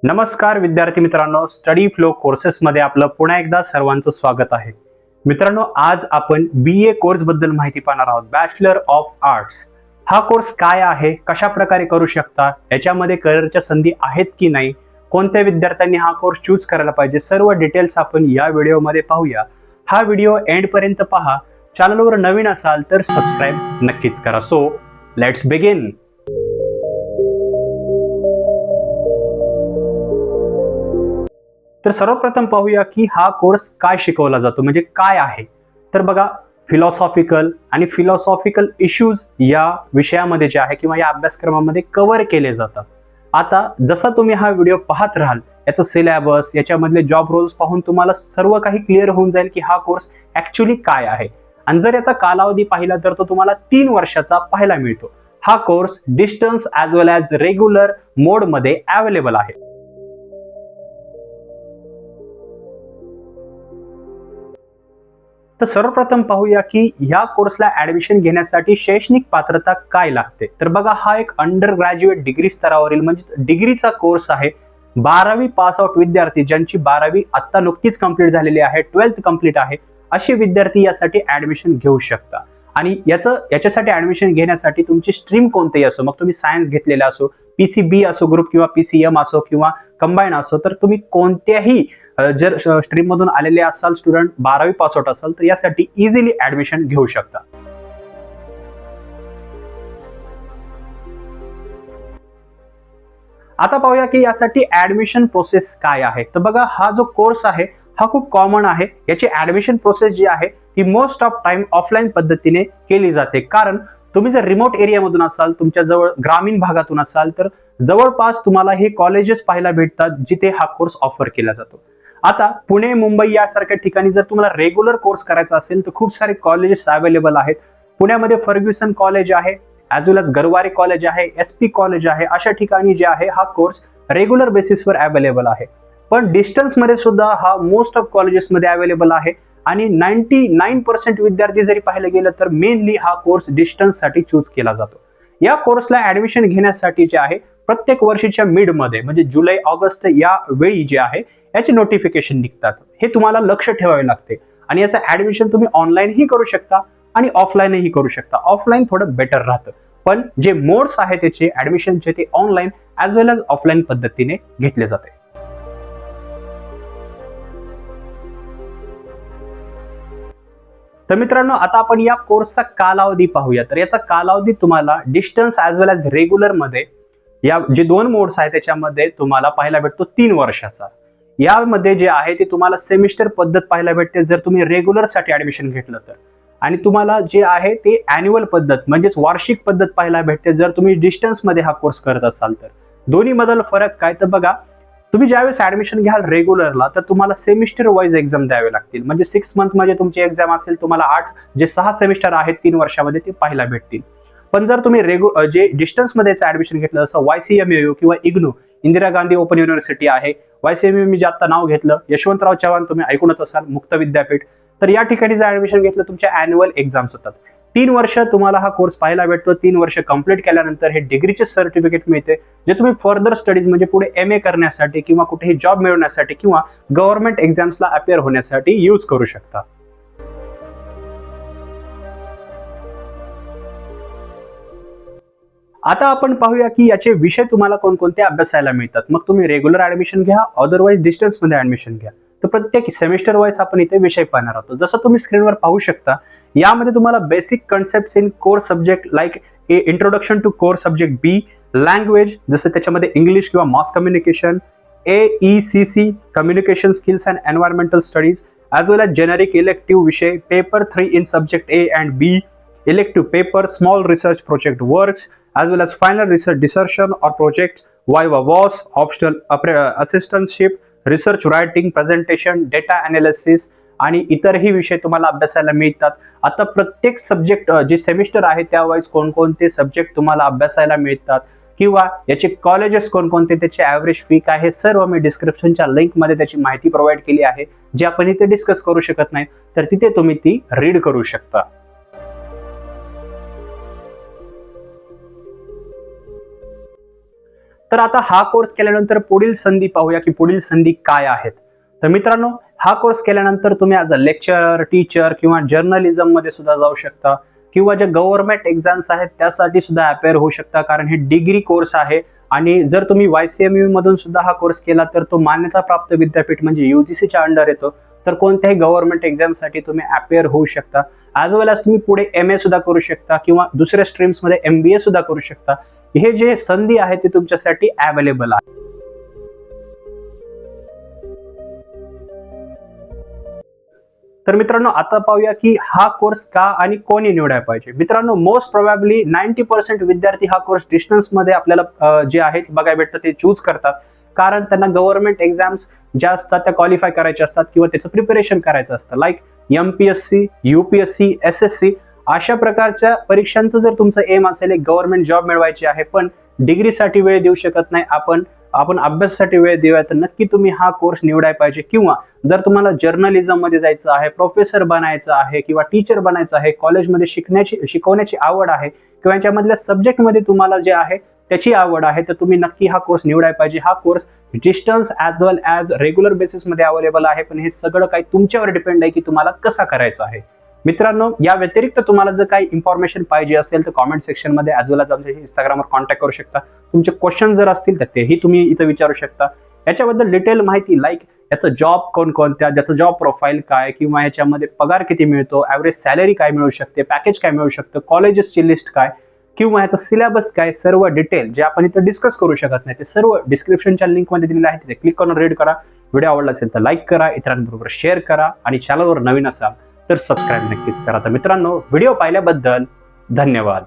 नमस्कार विद्यार्थी मित्रांनो, स्टडी फ्लो कोर्सेस मध्ये आपलं पुन्हा एकदा सर्वांचं स्वागत आहे. मित्रांनो, आज आपण BA कोर्स बद्दल माहिती पाहणार आहोत. बॅचलर ऑफ आर्ट्स हा कोर्स काय आहे, कशा प्रकारे करू शकता, याच्यामध्ये करिअरच्या संधी आहेत की नाही, कोणत्या विद्यार्थ्यांनी हा कोर्स चूज करायला पाहिजे, सर्व डिटेल्स आपण या व्हिडिओमध्ये पाहूया. हा व्हिडिओ एंड पर्यंत पहा. चॅनलवर नवीन असाल तर सबस्क्राईब नक्कीच करा. So let's begin. तर सर्वप्रथम पाहूया की हा कोर्स काय शिकवला जातो, म्हणजे काय आहे. तर बघा, फिलॉसॉफिकल आणि फिलॉसॉफिकल इश्यूज या विषयामध्ये जे आहे किंवा या अभ्यासक्रमामध्ये कव्हर केले जातात. आता जसा तुम्ही हा व्हिडिओ पाहत राहाल, याचं सिलेबस, याच्यामधले जॉब रोल्स पाहून तुम्हाला सर्व काही क्लिअर होऊन जाईल की हा कोर्स ऍक्च्युली काय आहे. आणि जर याचा कालावधी पाहिला तर तो तुम्हाला 3 वर्षाचा पाहायला मिळतो. हा course distance as well as regular मोड मध्ये अवेलेबल आहे. तर सर्वप्रथम पाहूया की या कोर्सला ऍडमिशन घेण्यासाठी शैक्षणिक पात्रता काय लागते. तर बघा, हा एक अंडर ग्रॅज्युएट डिग्री स्तरावरील म्हणजे डिग्रीचा कोर्स आहे. 12वी पास आउट विद्यार्थी, ज्यांची 12वी आता नुकतीच कंप्लीट झालेली आहे, 12th कंप्लीट आहे, असे विद्यार्थी यासाठी ऍडमिशन घेऊ शकता. आणि याच्यासाठी ऍडमिशन घेण्यासाठी तुमची स्ट्रीम कोणतीही असो, मग तुम्ही सायन्स घेतलेला असो, PCB असो ग्रुप किंवा PCM असो किंवा कंबाईन असो, तर तुम्ही कोणत्याही जर स्ट्रीम मधून आलेले असाल, स्टुडंट 12वी पास आउट असाल, तर यासाठी इझिली ऍडमिशन घेऊ शकता. आता पाहूया की यासाठी ऍडमिशन प्रोसेस काय आहे. तर बघा, हा जो कोर्स आहे हा खूप कॉमन आहे. याची ऍडमिशन प्रोसेस जी आहे ती मोस्ट ऑफ टाइम ऑफलाईन पद्धतीने केली जाते. कारण तुम्ही जर रिमोट एरियामधून असाल, तुमच्या जवळ ग्रामीण भागातून असाल, तर जवळपास तुम्हाला हे कॉलेजेस पाहायला भेटतात जिथे हा कोर्स ऑफर केला जातो. आता पुणे, मुंबई यासारख्या ठिकाणी जर तुम्हाला रेग्युलर कोर्स करायचा असेल तर खूप सारे कॉलेजेस अवेलेबल आहेत. पुण्यामध्ये फर्ग्युसन कॉलेज आहे, as well as Garware college आहे, SP कॉलेज आहे. अशा ठिकाणी जे आहे हा कोर्स रेग्युलर बेसिसवर अवेलेबल आहे. पण डिस्टन्स मध्ये सुद्धा हा मोस्ट ऑफ कॉलेजेसमध्ये अवेलेबल आहे. आणि 99% विद्यार्थी जरी पाहिलं गेलं तर मेनली हा कोर्स डिस्टन्स साठी चूज केला जातो. या कोर्सला ऍडमिशन घेण्यासाठी जे आहे प्रत्येक वर्षीच्या मिडमध्ये म्हणजे जुलै ऑगस्ट या वेळी जे आहे याचे नोटिफिकेशन निघतात. हे तुम्हाला लक्ष ठेवावे लागते. आणि याचं ऍडमिशन तुम्ही ऑनलाईनही करू शकता आणि ऑफलाईनही करू शकता. ऑफलाईन थोडं बेटर राहतं, पण जे मोड्स आहेत त्याचे ऍडमिशनचे ते online as well as offline पद्धतीने घेतले जाते. तर मित्रांनो, आता आपण या कोर्सचा कालावधी पाहूया. तर याचा कालावधी तुम्हाला distance as well as regular मध्ये या जे 2 मोड्स आहेत त्याच्यामध्ये तुम्हाला पाहायला भेटतो 3 वर्षाचा. यामध्ये जे आहे ते तुम्हाला सेमिस्टर पद्धत पाहायला भेटते जर तुम्ही रेग्युलर साठी ऍडमिशन घेतलं तर. आणि तुम्हाला जे आहे ते अॅन्युअल पद्धत म्हणजेच वार्षिक पद्धत पाहायला भेटते जर तुम्ही डिस्टन्स मध्ये हा कोर्स करत असाल तर. दोन्ही मधील फरक काय, तर बघा, तुम्ही ज्यावेळेस ऍडमिशन घ्याल रेग्युलरला तर तुम्हाला सेमिस्टर वाईज एक्झाम द्यावे लागतील. म्हणजे 6 मंथ मध्ये तुमची एक्झाम असेल, तुम्हाला 6 सेमिस्टर आहेत 3 वर्षामध्ये ते पाहायला भेटतील. पण जर तुम्ही जे डिस्टन्स मध्ये ऍडमिशन घेतलं, जसं YCMU किंवा IGNOU, Indira Gandhi open university आहे, YCMU मी जे आता नाव घेतलं, यशवंतराव चव्हाण तुम्ही ऐकूनच असाल, मुक्त विद्यापीठ, तर या ठिकाणी जर ऍडमिशन घेतलं तुमच्या अॅन्युअल एक्झाम्स होतात. 3 वर्ष तुम्हाला हा कोर्स पाहायला भेटतो. 3 वर्ष कंप्लीट केल्यानंतर हे डिग्रीचे सर्टिफिकेट मिळते, जे तुम्ही फर्दर स्टडीज म्हणजे पुढे MA करण्यासाठी किंवा कुठेही जॉब मिळवण्यासाठी किंवा गव्हर्नमेंट एक्झाम्सला अपिअर होण्यासाठी यूज करू शकता. आता आपण पाहूया की याचे विषय तुम्हाला कोणकोणते अभ्यासायला मिळतात. मग तुम्ही रेग्युलर ऍडमिशन घ्या, अदरवाइज डिस्टन्स मध्ये ऍडमिशन घ्या. तर प्रत्येक सेमिस्टर वाईज आपण इथे विषय पाहणार आहोत. जसं तुम्ही स्क्रीनवर पाहू शकता, यामध्ये तुम्हाला basic concepts in core subject like introduction to core subject B, language जसं त्याच्यामध्ये इंग्लिश किंवा mass communication, AECC communication skills and environmental studies, as well as generic elective विषय, paper 3 in subject A and B, elective paper, small research project works, as well as final research dissertation or projects, viva voce, optional assistantship, research writing, presentation, data analysis आणि इतरही विषय तुम्हाला अभ्यासायला मिळतात. आता प्रत्येक subject जे semester आहे त्यावाईज कोणकोणते सब्जेक्ट तुम्हाला अभ्यासायला मिळतात किंवा याचे कॉलेजेस कोणकोणते, त्याची ॲव्हरेज फी काय, हे सर्व मी डिस्क्रिप्शनच्या लिंकमध्ये त्याची माहिती प्रोव्हाइड केली आहे, जी आपण इथे डिस्कस करू शकत नाही, तर तिथे तुम्ही ती रीड करू शकता. तर आता हा कोर्स केल्यानंतर पुढील संधी पाहूया की पुढील संधी काय आहेत. तर मित्रांनो, हा कोर्स केल्यानंतर तुम्ही ॲज अ लेक्चरर, टीचर किंवा जर्नलिझम मध्ये सुद्धा जाऊ शकता किंवा जे गव्हर्नमेंट एक्झाम्स आहेत त्यासाठी सुद्धा अपेअर होऊ शकता, कारण हे डिग्री कोर्स आहे. आणि जर तुम्ही YCMU मधून सुद्धा हा कोर्स केला तर तो मान्यताप्राप्त विद्यापीठ म्हणजे UGCच्या अंडर येतो. तर कोणत्याही गव्हर्नमेंट एक्झामसाठी तुम्ही अपेअर होऊ शकता. ॲज वेल एज तुम्ही पुढे MA सुद्धा करू शकता किंवा दुसऱ्या स्ट्रीम्समध्ये MBA सुद्धा करू शकता. हे जे संधी आहे ते तुमच्यासाठी अवेलेबल आहे. तर मित्रांनो, आता पाहूया की हा कोर्स का आणि कोणी निवडायला पाहिजे. मित्रांनो, मोस्ट प्रोबॅबली 90% विद्यार्थी हा कोर्स डिस्टन्स मध्ये आपल्याला जे आहे बघायला भेटतं ते चूज करतात, कारण त्यांना गव्हर्नमेंट एक्झाम्स ज्या असतात त्या क्वालिफाय करायच्या असतात किंवा त्याचं प्रिपरेशन करायचं असतं. लाईक MPSC, UPSC, SSC अशा प्रकारच्या परीक्षांचं जर तुमचं एम असेल एक गव्हर्नमेंट जॉब मिळवायची आहे, पण डिग्रीसाठी वेळ देऊ शकत नाही आपण अभ्यासासाठी वेळ देऊया, तर नक्की तुम्ही हा कोर्स निवडायला पाहिजे. किंवा जर तुम्हाला जर्नलिझम मध्ये जायचं आहे, प्रोफेसर बनायचं आहे किंवा टीचर बनायचं आहे, कॉलेजमध्ये शिकवण्याची आवड आहे किंवा याच्यामधल्या सब्जेक्टमध्ये तुम्हाला जे आहे त्याची आवड आहे, तर तुम्ही नक्की हा कोर्स निवडायला पाहिजे. हा course distance as well as regular बेसिसमध्ये available आहे, पण हे सगळं काही तुमच्यावर डिपेंड आहे की तुम्हाला कसा करायचं आहे. मित्रांनो, या व्यतिरिक्त तुम्हाला जर काही इन्फॉर्मेशन पाहिजे असेल तर कॉमेंट सेक्शन मध्ये ॲज वेल एज आमच्या इंस्टाग्रामवर कॉन्टॅक्ट करू शकता. तुमचे क्वेश्चन जर असतील तर तेही तुम्ही इथं विचारू शकता. याच्याबद्दल डिटेल माहिती, लाईक याचं जॉब कोणकोणत्या, ज्याचं जॉब प्रोफाईल काय, किंवा याच्यामध्ये पगार किती मिळतो, ॲव्हरेज सॅलरी काय मिळू शकते, पॅकेज काय मिळू शकतं, कॉलेजेसची लिस्ट काय किंवा ह्याचा सिलेबस काय, सर्व डिटेल जे आपण इथं डिस्कस करू शकत नाही ते सर्व डिस्क्रिप्शनच्या लिंकमध्ये दिलेलं आहे. तिथे क्लिक करून रीड करा. व्हिडिओ आवडला असेल तर लाईक करा, इतरांबरोबर शेअर करा आणि चॅनलवर नवीन असाल तर सबस्क्राईब नक्कीच करा. तर मित्रांनो, व्हिडिओ पाहिल्याबद्दल धन्यवाद.